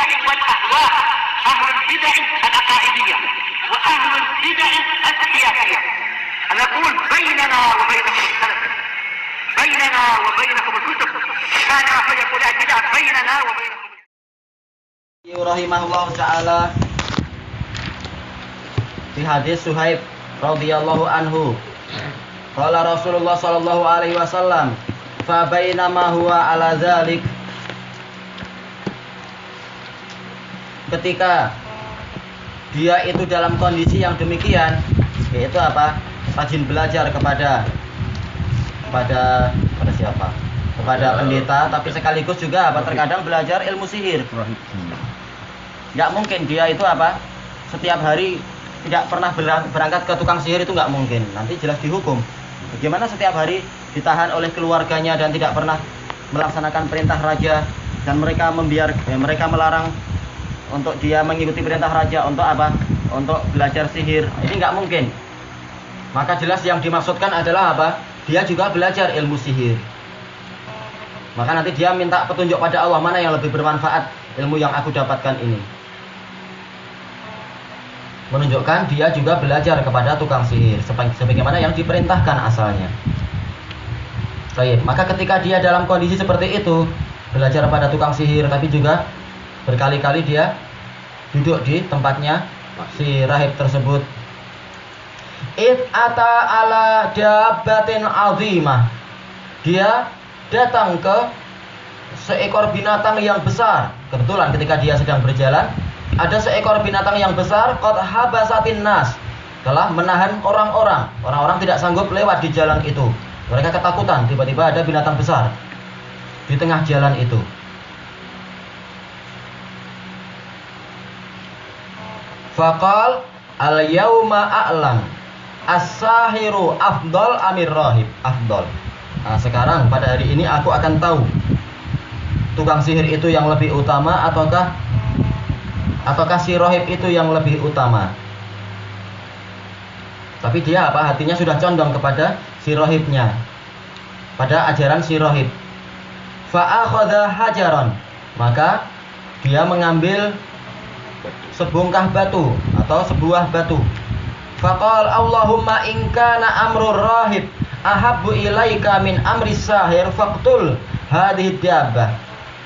البدع والأهواء، أهل البدع العقائدية وأهل البدع السياسية. نقول بيننا وبينكم السلف، بيننا وبينكم الكتب، كان فيقول البدع بيننا وبينكم. Rahimahullah ta'ala di hadis Suhaib radhiyallahu anhu, qala Rasulullah sallallahu alaihi wasallam, fa bainama huwa ala dzalik, ketika dia itu dalam kondisi yang demikian, yaitu apa? Rajin belajar kepada siapa? Kepada pendeta, tapi sekaligus juga apa? Terkadang belajar ilmu sihir. Nggak mungkin dia itu apa? Setiap hari tidak pernah berangkat ke tukang sihir, itu nggak mungkin. Nanti jelas dihukum. Bagaimana setiap hari ditahan oleh keluarganya dan tidak pernah melaksanakan perintah raja, dan mereka mereka melarang untuk dia mengikuti perintah raja untuk apa? Untuk belajar sihir. Ini nggak mungkin. Maka jelas yang dimaksudkan adalah apa? Dia juga belajar ilmu sihir. Maka nanti dia minta petunjuk pada Allah, mana yang lebih bermanfaat ilmu yang aku dapatkan ini. Menunjukkan dia juga belajar kepada tukang sihir sebagaimana yang diperintahkan asalnya. Baik, maka ketika dia dalam kondisi seperti itu, belajar pada tukang sihir, tapi juga berkali-kali dia duduk di tempatnya si rahib tersebut. Ata ala dabbatin azimah. Dia datang ke seekor binatang yang besar. Kebetulan ketika dia sedang berjalan, ada seekor binatang yang besar, qad habasatin nas, telah menahan orang-orang. Orang-orang tidak sanggup lewat di jalan itu. Mereka ketakutan, tiba-tiba ada binatang besar di tengah jalan itu. Faqal al-yauma a'lam as-sahiru afdal amir rahib afdal. Nah, sekarang pada hari ini aku akan tahu tukang sihir itu yang lebih utama ataukah si rahib itu yang lebih utama. Tapi dia apa? Hatinya sudah condong kepada si rahibnya, pada ajaran si rahib. Fa akhadha hajaran, maka dia mengambil sebungkah batu atau sebuah batu. Faqal Allahumma in kana amrur rahib ahabbu ilaika min amri sahir faqtul hadhihi dabbah.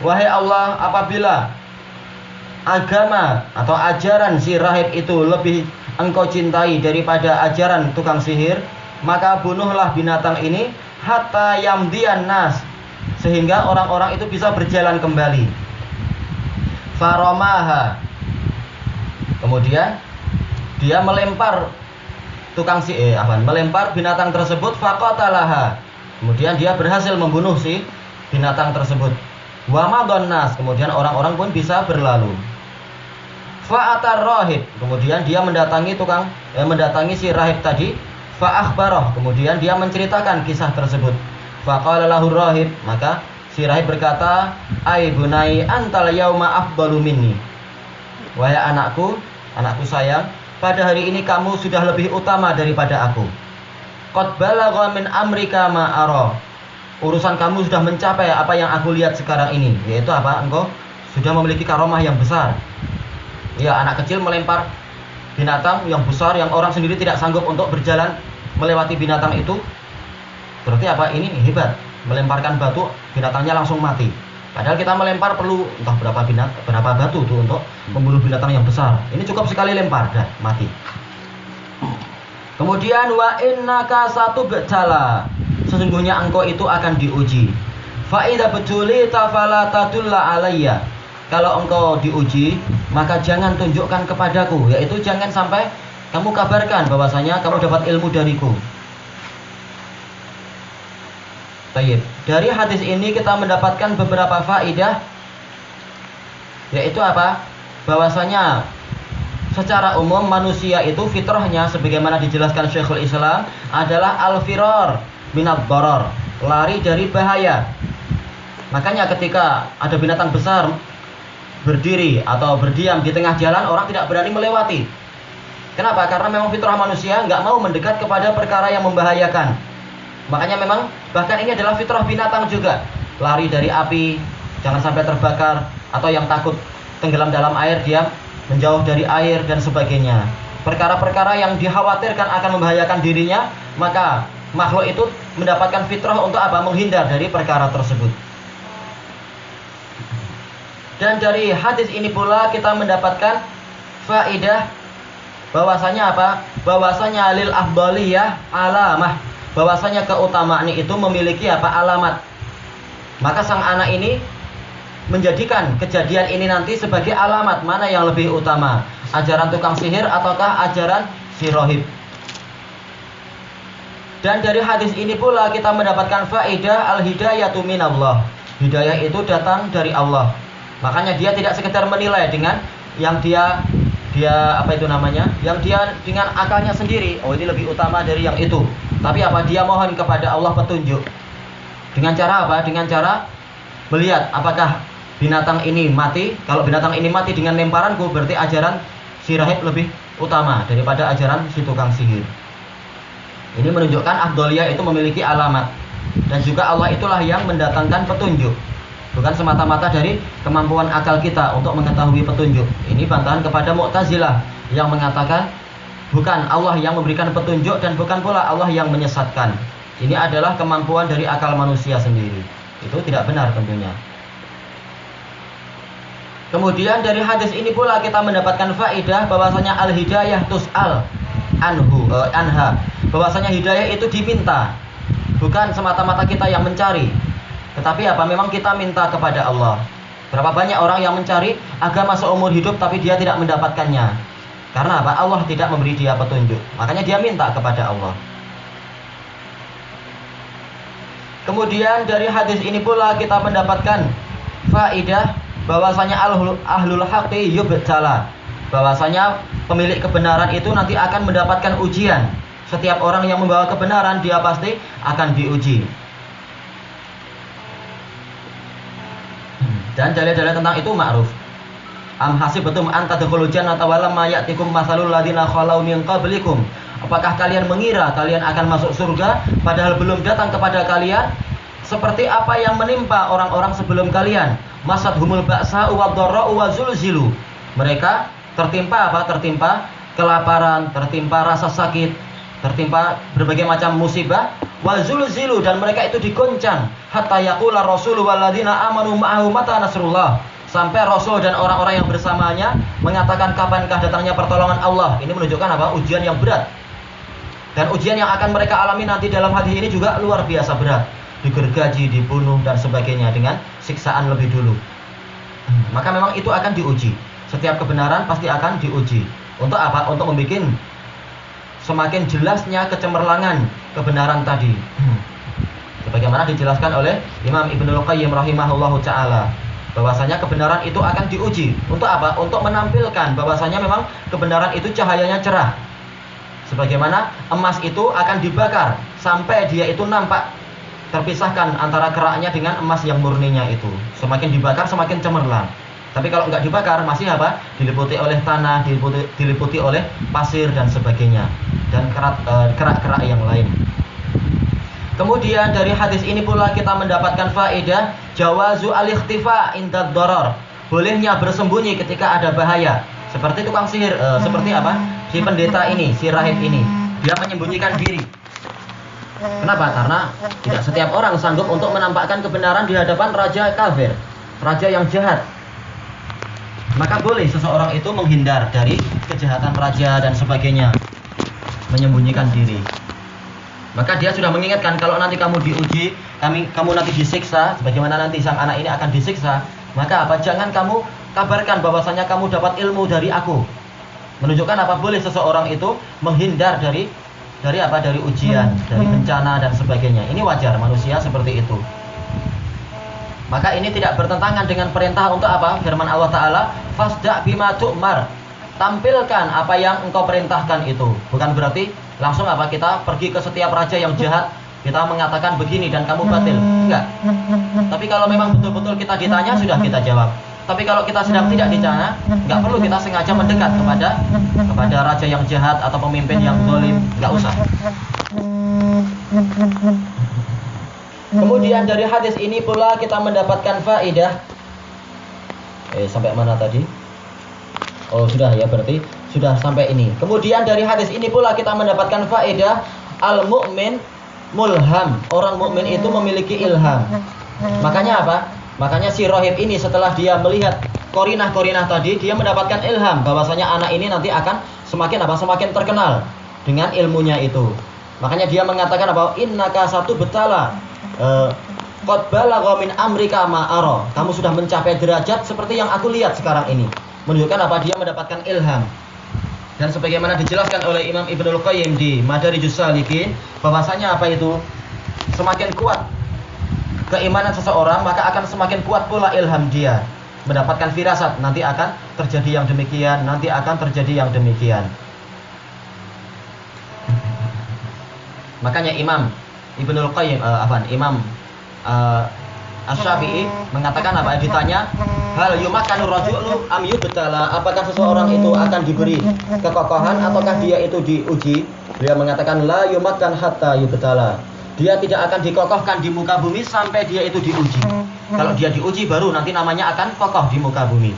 Wahai Allah, apabila agama atau ajaran si rahib itu lebih engkau cintai daripada ajaran tukang sihir, maka bunuhlah binatang ini hatta yamdiyan nas, sehingga orang-orang itu bisa berjalan kembali. Faromaha, kemudian dia melempar melempar binatang tersebut. Faqatalaha, kemudian dia berhasil membunuh si binatang tersebut. Wa madon nas, kemudian orang-orang pun bisa berlalu. Fa'atar rahib, kemudian dia mendatangi si rahib tadi. Fa'akhbarah, kemudian dia menceritakan kisah tersebut. Faqala lahu rahib, maka si rahib berkata, ai bunai antal yauma afdalu minni. Wahai anakku sayang, pada hari ini kamu sudah lebih utama daripada aku. Qad balagha min amrika ma ara, urusan kamu sudah mencapai apa yang aku lihat sekarang ini, yaitu apa? Engkau sudah memiliki karomah yang besar. Ya, anak kecil melempar binatang yang besar yang orang sendiri tidak sanggup untuk berjalan melewati binatang itu. Berarti apa? Ini hebat. Melemparkan batu, binatangnya langsung mati. Padahal kita melempar perlu entah berapa batu tuh untuk membunuh binatang yang besar. Ini cukup sekali lempar, dah mati. Kemudian wa innaka satubtala, sesungguhnya engkau itu akan diuji. Fa idza butulita fala tadulla alayya, kalau engkau diuji maka jangan tunjukkan kepadaku, yaitu jangan sampai kamu kabarkan bahwasanya kamu dapat ilmu dariku. Baik, dari hadis ini kita mendapatkan beberapa faidah, yaitu apa? Bahwasanya secara umum manusia itu fitrahnya sebagaimana dijelaskan Syekhul Islam adalah al-firar minad darar, lari dari bahaya. Makanya ketika ada binatang besar berdiri atau berdiam di tengah jalan, orang tidak berani melewati. Kenapa? Karena memang fitrah manusia nggak mau mendekat kepada perkara yang membahayakan. Makanya memang bahkan ini adalah fitrah binatang juga. Lari dari api, jangan sampai terbakar, atau yang takut tenggelam dalam air, dia menjauh dari air dan sebagainya. Perkara-perkara yang dikhawatirkan akan membahayakan dirinya, maka makhluk itu mendapatkan fitrah untuk apa? Menghindar dari perkara tersebut. Dan dari hadis ini pula kita mendapatkan faidah bahwasanya apa? Bahwasanya lil afdaliyah alamah, bahwasanya keutamaan itu memiliki apa? Alamat. Maka sang anak ini menjadikan kejadian ini nanti sebagai alamat mana yang lebih utama, ajaran tukang sihir ataukah ajaran si rohib. Dan dari hadis ini pula kita mendapatkan faedah al-hidayatu minallah. Hidayah itu datang dari Allah. Makanya dia tidak sekedar menilai dengan yang dia apa itu namanya, yang dia dengan akalnya sendiri, oh ini lebih utama dari yang itu. Tapi apa? Dia mohon kepada Allah petunjuk. Dengan cara apa? Dengan cara melihat apakah binatang ini mati. Kalau binatang ini mati dengan lemparanku, berarti ajaran si rahib lebih utama daripada ajaran si tukang sihir. Ini menunjukkan afdaliyah itu memiliki alamat. Dan juga Allah itulah yang mendatangkan petunjuk, bukan semata-mata dari kemampuan akal kita untuk mengetahui petunjuk. Ini bantahan kepada Mu'tazilah yang mengatakan bukan Allah yang memberikan petunjuk dan bukan pula Allah yang menyesatkan. Ini adalah kemampuan dari akal manusia sendiri. Itu tidak benar tentunya. Kemudian dari hadis ini pula kita mendapatkan faedah bahwasanya al-hidayah tus'al anha. Bahwasanya hidayah itu diminta, bukan semata-mata kita yang mencari. Tetapi apa? Memang kita minta kepada Allah. Berapa banyak orang yang mencari agama seumur hidup tapi dia tidak mendapatkannya. Karena apa? Allah tidak memberi dia petunjuk. Makanya dia minta kepada Allah. Kemudian dari hadis ini pula kita mendapatkan faedah bahwasanya ahlul haqqi yubtala, bahwasanya pemilik kebenaran itu nanti akan mendapatkan ujian. Setiap orang yang membawa kebenaran dia pasti akan diuji. Dan dalil-dalil tentang itu ma'ruf. Am hasibtum an tadkhulul jannata wa lamma ya'tikum mathalul ladzina khalau min qablikum. Apakah kalian mengira kalian akan masuk surga padahal belum datang kepada kalian seperti apa yang menimpa orang-orang sebelum kalian? Masadhumul ba'sa wa dharra'u wa zulzilu. Mereka tertimpa apa? Tertimpa kelaparan, tertimpa rasa sakit, tertimpa berbagai macam musibah, wa zulzilu, dan mereka itu digoncang hatta yaqula rasulu walladzina amanu ma'ahu mata nasrullah, sampai Rasul dan orang-orang yang bersamanya mengatakan kapankah datangnya pertolongan Allah. Ini menunjukkan apa? Ujian yang berat. Dan ujian yang akan mereka alami nanti dalam hadis ini juga luar biasa berat. Digergaji, dibunuh dan sebagainya dengan siksaan lebih dulu. Maka memang itu akan diuji. Setiap kebenaran pasti akan diuji. Untuk apa? Untuk membuat semakin jelasnya kecemerlangan kebenaran tadi. Sebagaimana dijelaskan oleh Imam Ibnul Qayyim rahimahullahu ta'ala, bahwasanya kebenaran itu akan diuji. Untuk apa? Untuk menampilkan bahwasanya memang kebenaran itu cahayanya cerah. Sebagaimana emas itu akan dibakar sampai dia itu nampak terpisahkan antara keraknya dengan emas yang murninya itu. Semakin dibakar semakin cemerlang. Tapi kalau nggak dibakar masih apa? Diliputi oleh tanah, diliputi oleh pasir dan sebagainya, dan kerak-kerak yang lain. Kemudian dari hadis ini pula kita mendapatkan faedah jawazu al-ikhtifa inda dharar. Bolehnya bersembunyi ketika ada bahaya. Seperti tukang sihir, seperti apa? Si pendeta ini, si rahib ini, dia menyembunyikan diri. Kenapa? Karena tidak setiap orang sanggup untuk menampakkan kebenaran di hadapan raja kafir, raja yang jahat. Maka boleh seseorang itu menghindar dari kejahatan raja dan sebagainya, menyembunyikan diri. Maka dia sudah mengingatkan, kalau nanti kamu diuji, kamu nanti disiksa, sebagaimana nanti sang anak ini akan disiksa, maka apa? Jangan kamu kabarkan bahwasanya kamu dapat ilmu dari aku. Menunjukkan apa? Boleh seseorang itu menghindar dari apa? Dari ujian, dari bencana dan sebagainya. Ini wajar manusia seperti itu. Maka ini tidak bertentangan dengan perintah untuk apa? Firman Allah Ta'ala, fasda' bima tu'mar. Tampilkan apa yang engkau perintahkan itu. Bukan berarti langsung apa? Kita pergi ke setiap raja yang jahat, kita mengatakan begini dan kamu batil. Enggak. Tapi kalau memang betul-betul kita ditanya, sudah kita jawab. Tapi kalau kita sedang tidak ditanya, enggak perlu kita sengaja mendekat kepada raja yang jahat atau pemimpin yang zalim. Enggak usah. Kemudian dari hadis ini pula kita mendapatkan faedah Sampai mana tadi? Oh sudah ya, berarti sudah sampai ini. Kemudian dari hadis ini pula kita mendapatkan faedah al-mu'min mulham. Orang mukmin itu memiliki ilham. Makanya apa? Makanya si rohib ini setelah dia melihat korinah-korinah tadi, dia mendapatkan ilham bahwasanya anak ini nanti akan semakin apa? Semakin terkenal dengan ilmunya itu. Makanya dia mengatakan apa? Innaka satu betala qad balagha min amrika ma ara. Kamu sudah mencapai derajat seperti yang aku lihat sekarang ini. Menunjukkan apa? Dia mendapatkan ilham. Dan sebagaimana dijelaskan oleh Imam Ibnul Qayyim di Madarijus Salikin, bahwasanya apa itu? Semakin kuat keimanan seseorang, maka akan semakin kuat pula ilham dia. Mendapatkan firasat, nanti akan terjadi yang demikian, nanti akan terjadi yang demikian. Makanya Imam Ibnul Qayyim, Imam Asy-Syafi'i mengatakan apa? Ditanya, hal yumakkanu rajulu am yubtala? Apakah seseorang itu akan diberi kekokohan ataukah dia itu diuji? Dia mengatakan la yumakkan hatta yubtala. Dia tidak akan dikokohkan di muka bumi sampai dia itu diuji. Kalau dia diuji baru nanti namanya akan kokoh di muka bumi.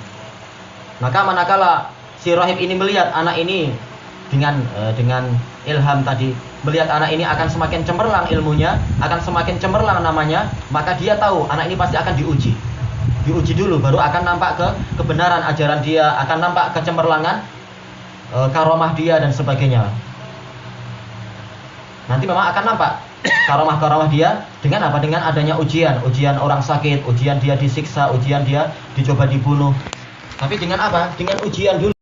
Maka manakala si rohib ini melihat anak ini dengan ilham tadi, melihat anak ini akan semakin cemerlang ilmunya, akan semakin cemerlang namanya, maka dia tahu anak ini pasti akan diuji. Diuji dulu baru akan nampak kebenaran ajaran dia, akan nampak kecemerlangan karomah dia dan sebagainya. Nanti memang akan nampak karomah-karomah dia dengan apa? Dengan adanya ujian orang sakit, ujian dia disiksa, ujian dia dicoba dibunuh. Tapi dengan apa? Dengan ujian dulu.